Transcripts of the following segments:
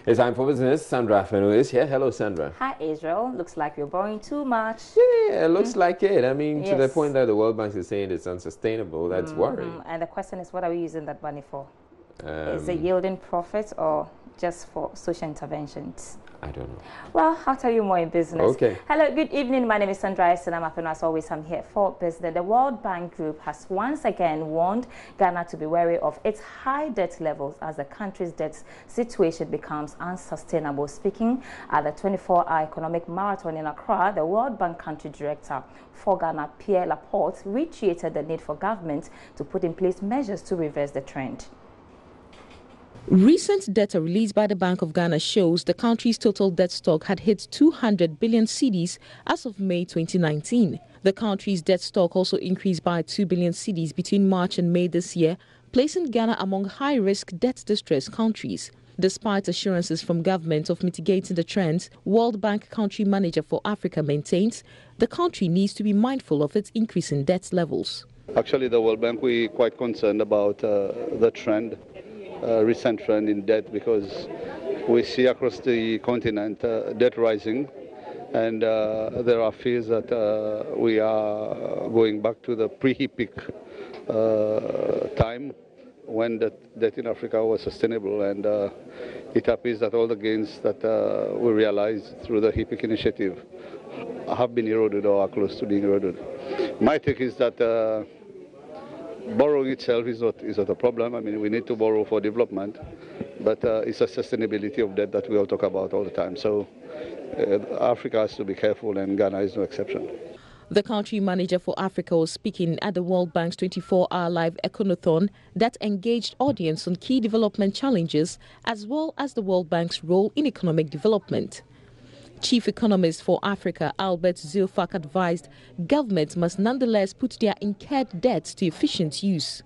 It's time for business. Sandra Fenu is here. Hello, Sandra. Hi, Israel. Looks like you're borrowing too much. Yeah, it looks like it. I mean, to the point that the World Bank is saying it's unsustainable, that's worrying. And the question is, what are we using that money for? Is it yielding profits or just for social interventions? I don't know. Well, I'll tell you more in business. Okay. Hello, good evening. My name is Sandra and as always, I'm here for business. The World Bank Group has once again warned Ghana to be wary of its high debt levels as the country's debt situation becomes unsustainable. Speaking at the 24-hour economic marathon in Accra, the World Bank Country Director for Ghana, Pierre Laporte, reiterated the need for government to put in place measures to reverse the trend. Recent data released by the Bank of Ghana shows the country's total debt stock had hit 200 billion cedis as of May 2019. The country's debt stock also increased by 2 billion cedis between March and May this year, placing Ghana among high-risk debt-distressed countries. Despite assurances from government of mitigating the trends, World Bank Country Manager for Africa maintains the country needs to be mindful of its increase in debt levels. Actually, the World Bank, we're quite concerned about the trend. Recent trend in debt, because we see across the continent debt rising, and there are fears that we are going back to the pre-HIPC time when the debt in Africa was sustainable, and it appears that all the gains that we realized through the HIPC initiative have been eroded or are close to being eroded. My take is that borrowing itself is not a problem. I mean, we need to borrow for development, but it's a sustainability of debt that we all talk about all the time. So Africa has to be careful, and Ghana is no exception. The country manager for Africa was speaking at the World Bank's 24-hour live econothon that engaged audience on key development challenges as well as the World Bank's role in economic development. Chief Economist for Africa, Albert Zilfak, advised governments must nonetheless put their incurred debts to efficient use.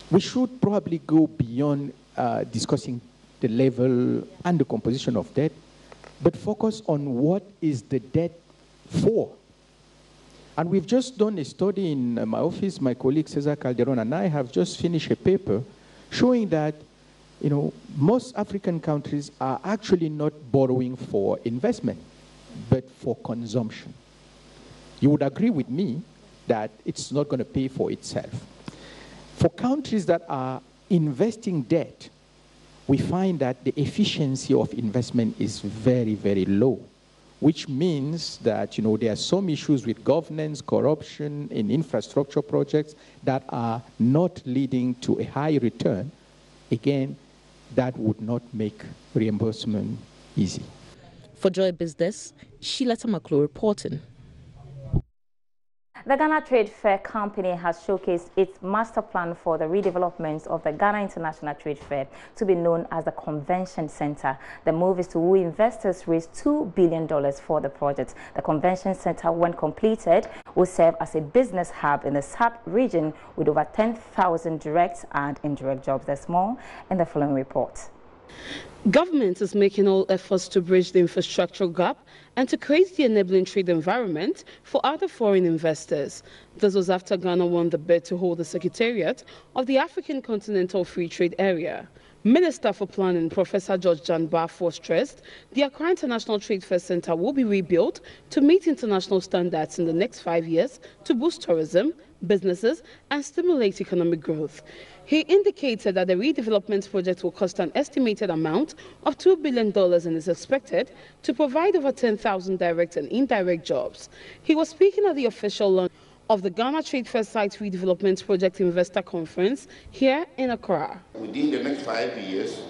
We should probably go beyond discussing the level and the composition of debt, but focus on what is the debt for. And we've just done a study in my office. My colleague Cesar Calderon and I have just finished a paper showing that most African countries are actually not borrowing for investment, but for consumption. You would agree with me that it's not going to pay for itself. For countries that are investing debt, we find that the efficiency of investment is very, very low, which means that there are some issues with governance, corruption in infrastructure projects that are not leading to a high return. Again, that would not make reimbursement easy. For Joy Business, Sheila Tamaklo reporting. The Ghana Trade Fair Company has showcased its master plan for the redevelopment of the Ghana International Trade Fair, to be known as the Convention Center. The move is to woo investors raise $2 billion for the project. The Convention Center, when completed, will serve as a business hub in the SAP region with over 10,000 direct and indirect jobs. There's more in the following report. Government is making all efforts to bridge the infrastructural gap and to create the enabling trade environment for other foreign investors. This was after Ghana won the bid to hold the Secretariat of the African Continental Free Trade Area. Minister for Planning, Professor George Jan Barfour, stressed the Accra International Trade Fair Center will be rebuilt to meet international standards in the next 5 years to boost tourism, businesses, and stimulate economic growth. He indicated that the redevelopment project will cost an estimated amount of $2 billion and is expected to provide over 10,000 direct and indirect jobs. He was speaking at the official launch of the Ghana Trade Fair Site Redevelopment Project Investor Conference here in Accra. Within the next 5 years,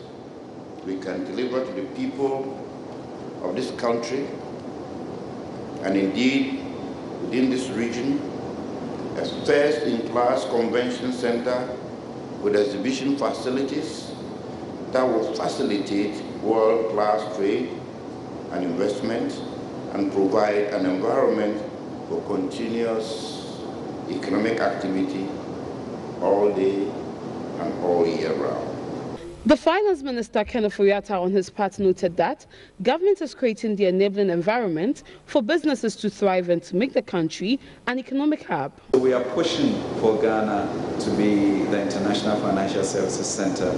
we can deliver to the people of this country, and indeed within this region, a first-in-class convention center with exhibition facilities that will facilitate world-class trade and investment and provide an environment for continuous economic activity all day and all year round. The Finance Minister, Khoury, on his part noted that government is creating the enabling environment for businesses to thrive and to make the country an economic hub. We are pushing for Ghana to be the international financial services center.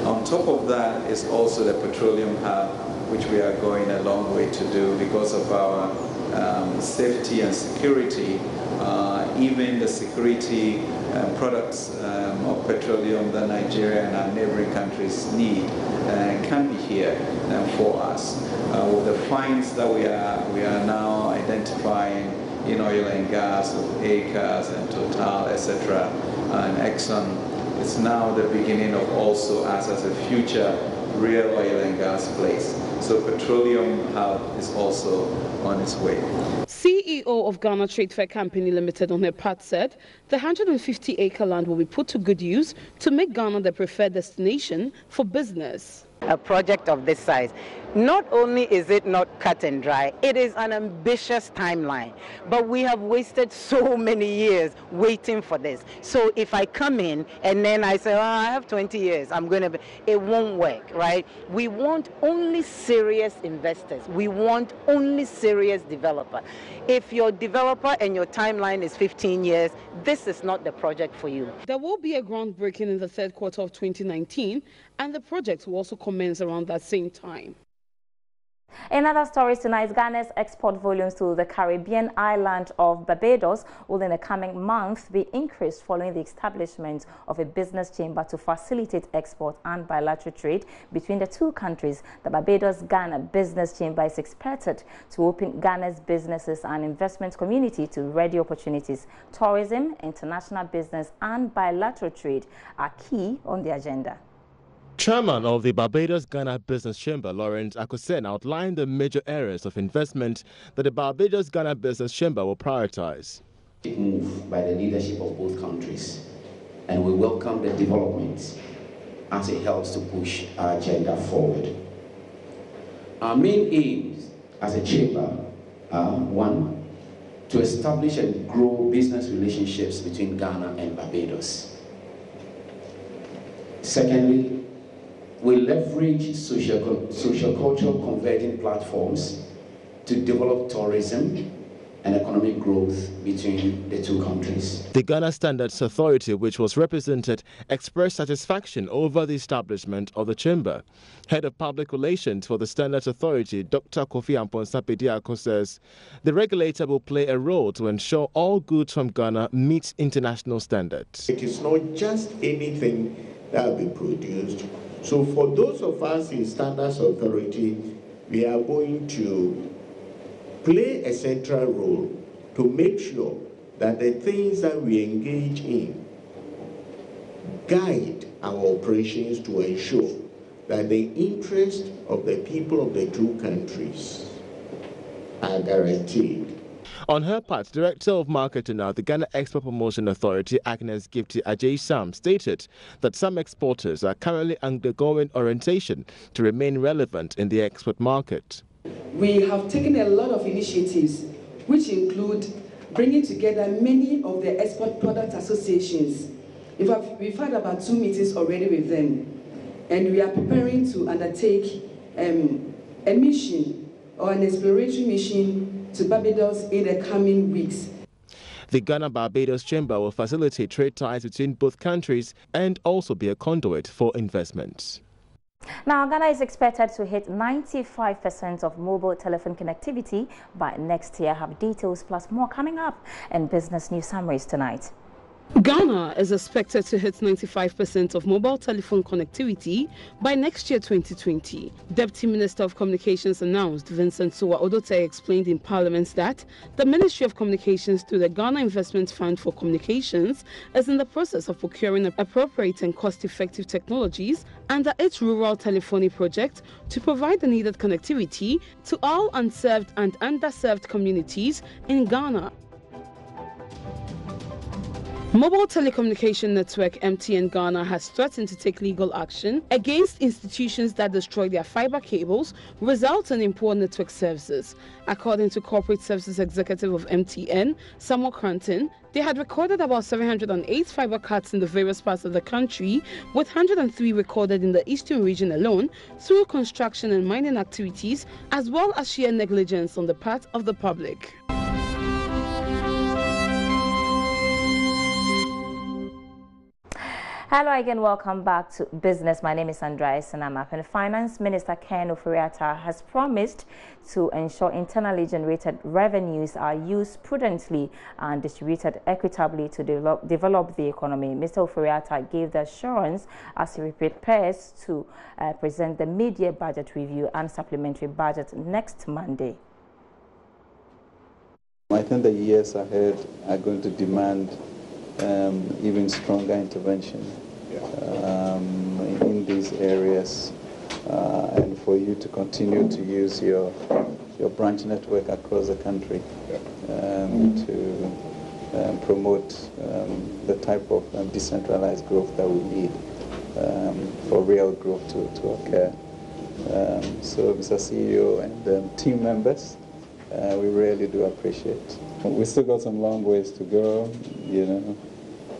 On top of that is also the petroleum hub, which we are going a long way to do because of our safety and security. Even the security products of petroleum that Nigeria and our neighboring countries need can be here for us. With the finds that we are now identifying in oil and gas with Acres and Total, etc., and Exxon, it's now the beginning of also us as a future real oil and gas place. So petroleum hub is also on its way. CEO of Ghana Trade Fair Company Limited on her part said the 150-acre land will be put to good use to make Ghana the preferred destination for business. A project of this size, not only is it not cut and dry, it is an ambitious timeline. But we have wasted so many years waiting for this. So if I come in and then I say, oh, I have 20 years, it won't work, right? We want only serious investors. We want only serious developer. If your developer and your timeline is 15 years, this is not the project for you. There will be a groundbreaking in the third quarter of 2019, and the project will also commence around that same time. In other stories tonight, Ghana's export volumes to the Caribbean island of Barbados will in the coming month be increased following the establishment of a business chamber to facilitate export and bilateral trade between the two countries. The Barbados-Ghana Business Chamber is expected to open Ghana's businesses and investment community to ready opportunities. Tourism, international business and bilateral trade are key on the agenda. Chairman of the Barbados-Ghana Business Chamber, Lawrence Akosen, outlined the major areas of investment that the Barbados-Ghana Business Chamber will prioritize. Move by the leadership of both countries, and we welcome the developments as it helps to push our agenda forward. Our main aims as a chamber are, one, to establish and grow business relationships between Ghana and Barbados. Secondly, we leverage social-cultural converging platforms to develop tourism and economic growth between the two countries. The Ghana Standards Authority, which was represented, expressed satisfaction over the establishment of the chamber. Head of Public Relations for the Standards Authority, Dr. Kofi Amponsah-Pediako, says the regulator will play a role to ensure all goods from Ghana meet international standards. It is not just anything that will be produced. So for those of us in Standards Authority, we are going to play a central role to make sure that the things that we engage in guide our operations to ensure that the interests of the people of the two countries are guaranteed. On her part, Director of Marketing at the Ghana Export Promotion Authority, Agnes Gifty Ajay-Sam, stated that some exporters are currently undergoing orientation to remain relevant in the export market. We have taken a lot of initiatives, which include bringing together many of the export product associations. In fact, we've had about 2 meetings already with them, and we are preparing to undertake a mission or an exploratory mission to Barbados in the coming weeks. The Ghana-Barbados Chamber will facilitate trade ties between both countries and also be a conduit for investments. Now, Ghana is expected to hit 95% of mobile telephone connectivity by next year. Have details plus more coming up in business news summaries tonight. Ghana is expected to hit 95% of mobile telephone connectivity by next year 2020. Deputy Minister of Communications announced. Vincent Suwa Odote explained in Parliament that the Ministry of Communications through the Ghana Investment Fund for Communications is in the process of procuring appropriate and cost-effective technologies under its rural telephony project to provide the needed connectivity to all unserved and underserved communities in Ghana. Mobile telecommunication network MTN Ghana has threatened to take legal action against institutions that destroy their fiber cables, resulting in poor network services. According to Corporate Services Executive of MTN, Samuel Cranton, they had recorded about 708 fiber cuts in the various parts of the country, with 103 recorded in the eastern region alone through construction and mining activities, as well as sheer negligence on the part of the public. Hello again, welcome back to Business. My name is Andrea Sinamap, and Finance Minister Ken Ofori-Atta has promised to ensure internally generated revenues are used prudently and distributed equitably to develop the economy. Mr. Ofori-Atta gave the assurance as he prepares to present the mid-year budget review and supplementary budget next Monday. I think the years ahead are going to demand even stronger intervention in these areas, and for you to continue to use your branch network across the country to promote the type of decentralized growth that we need for real growth to occur. So, Mr. CEO and team members, we really do appreciate. We still got some long ways to go. You know,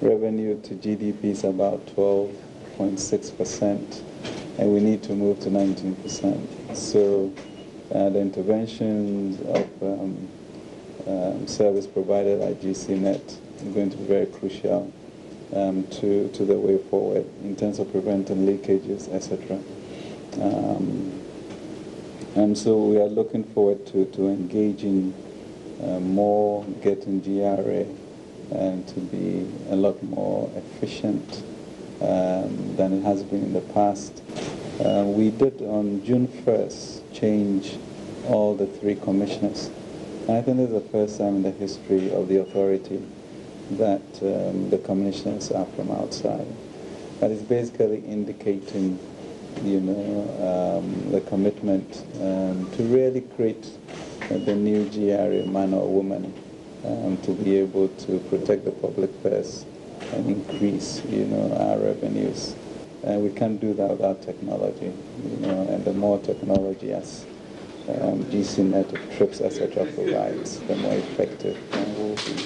revenue to GDP is about 12.6%, and we need to move to 19%. So the interventions of service provided by GCNet are going to be very crucial to the way forward in terms of preventing leakages, etc. And so we are looking forward to engaging more, getting GRA to be a lot more efficient than it has been in the past. We did on June 1st change all the 3 commissioners. And I think this is the first time in the history of the authority that the commissioners are from outside. That is basically indicating, you know, the commitment to really create the new GRA man or woman to be able to protect the public purse and increase, you know, our revenues. And we can't do that without technology, you know, and the more technology as GCNet, TRIPS, etc. provides, the more effective we'll be.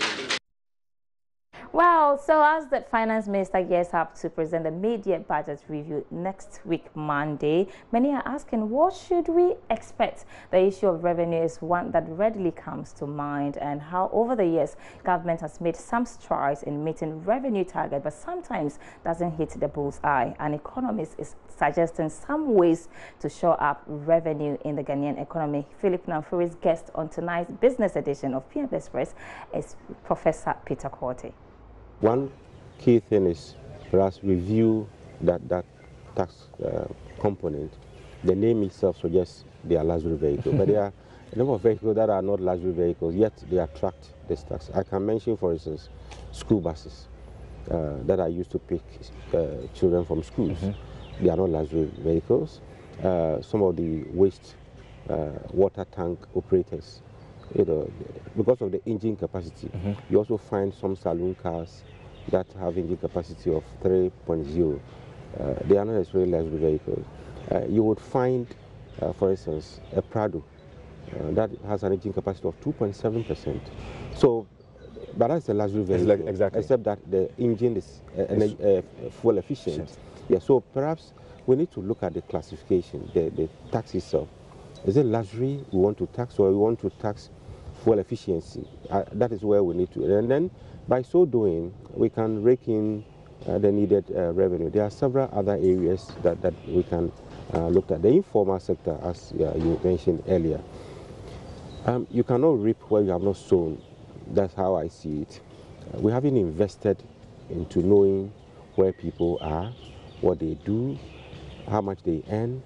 Well, so as the Finance Minister gears up to present the mid-year budget review next week, Monday, many are asking, what should we expect? The issue of revenue is one that readily comes to mind, and how over the years, government has made some strides in meeting revenue target, but sometimes doesn't hit the bullseye. An economist is suggesting some ways to shore up revenue in the Ghanaian economy. Philip Namfuri's guest on tonight's business edition of PM Express is Professor Peter Khoury. One key thing is for us review that tax component. The name itself suggests they are luxury vehicles, but there are a number of vehicles that are not luxury vehicles, yet they attract this tax. I can mention, for instance, school buses that are used to pick children from schools. They are not luxury vehicles. Some of the waste water tank operators, you know, because of the engine capacity. You also find some saloon cars that have engine capacity of 3.0. They are not necessarily luxury vehicles. You would find, for instance, a Prado that has an engine capacity of 2.7%. So, but that's a luxury vehicle, exactly. Except that the engine is fuel efficient. Yeah, so perhaps we need to look at the classification, the tax itself. Is it luxury we want to tax, or we want to tax fuel efficiency? That is where we need to. And then by so doing, we can rake in the needed revenue. There are several other areas that we can look at. The informal sector, as you mentioned earlier. You cannot reap where you have not sown. That's how I see it. We haven't invested into knowing where people are, what they do, how much they earn,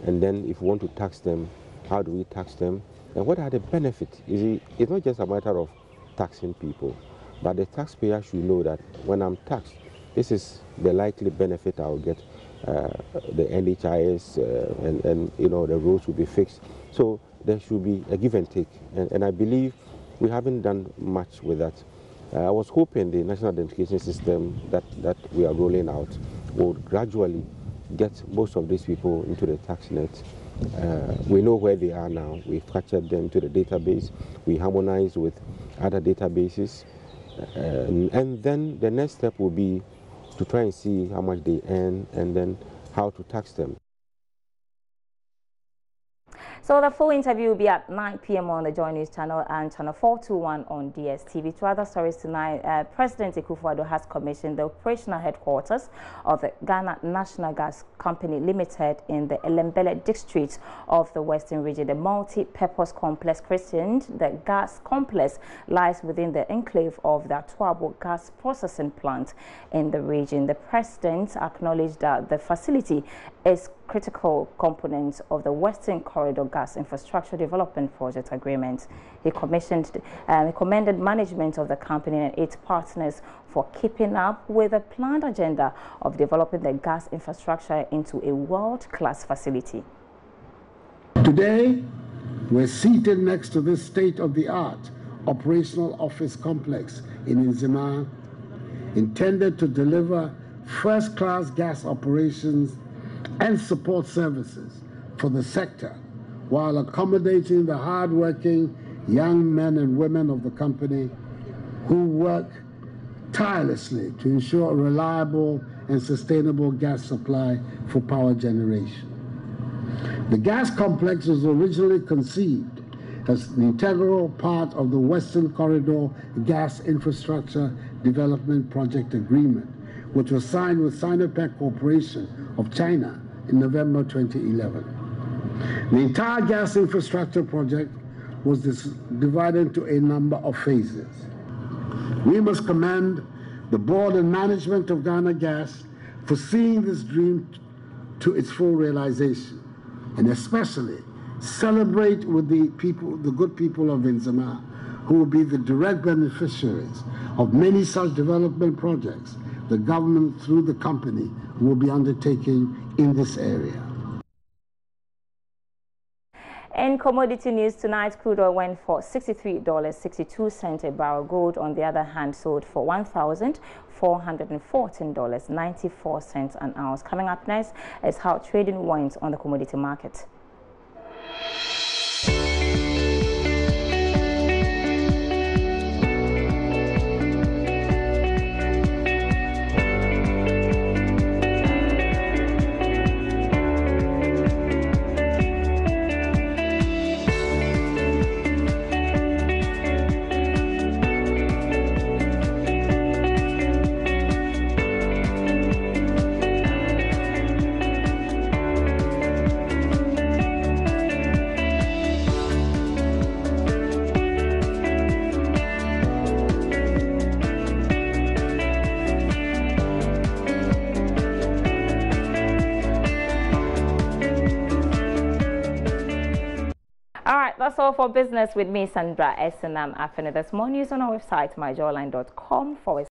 and then if we want to tax them, how do we tax them, and what are the benefits? It's not just a matter of taxing people, but the taxpayer should know that when I'm taxed, this is the likely benefit I'll get. The NHIS and you know, the roads will be fixed. So there should be a give and take, and I believe we haven't done much with that. I was hoping the national identification system that we are rolling out would gradually get most of these people into the tax net. We know where they are now. We've captured them to the database. We harmonize with other databases. And then the next step will be to try and see how much they earn and then how to tax them. So the full interview will be at 9 p.m. on the Joy News channel and channel 421 on DSTV. To other stories tonight, President Akufo-Addo has commissioned the operational headquarters of the Ghana National Gas Company Limited in the Elembele district of the Western region. The multi-purpose complex christened the gas complex lies within the enclave of the Atuabo gas processing plant in the region. The President acknowledged that the facility is critical components of the Western Corridor Gas Infrastructure Development Project Agreement. He commended management of the company and its partners for keeping up with the planned agenda of developing the gas infrastructure into a world-class facility. Today, we're seated next to this state-of-the-art operational office complex in Nzema, intended to deliver first-class gas operations and support services for the sector while accommodating the hard-working young men and women of the company who work tirelessly to ensure a reliable and sustainable gas supply for power generation. The gas complex was originally conceived as an integral part of the Western Corridor Gas Infrastructure Development Project Agreement, which was signed with Sinopec Corporation of China in November 2011. The entire gas infrastructure project was divided into a number of phases. We must commend the board and management of Ghana Gas for seeing this dream to its full realization, and especially celebrate with the good people of Nzema, who will be the direct beneficiaries of many such development projects the government, through the company, will be undertaking in this area. In commodity news tonight, crude oil went for $63.62 a barrel. Gold, on the other hand, sold for $1,414.94 an ounce. Coming up next is how trading went on the commodity market. That's all for business with me, Sandra Esenam. There's more news on our website, myjawline.com/.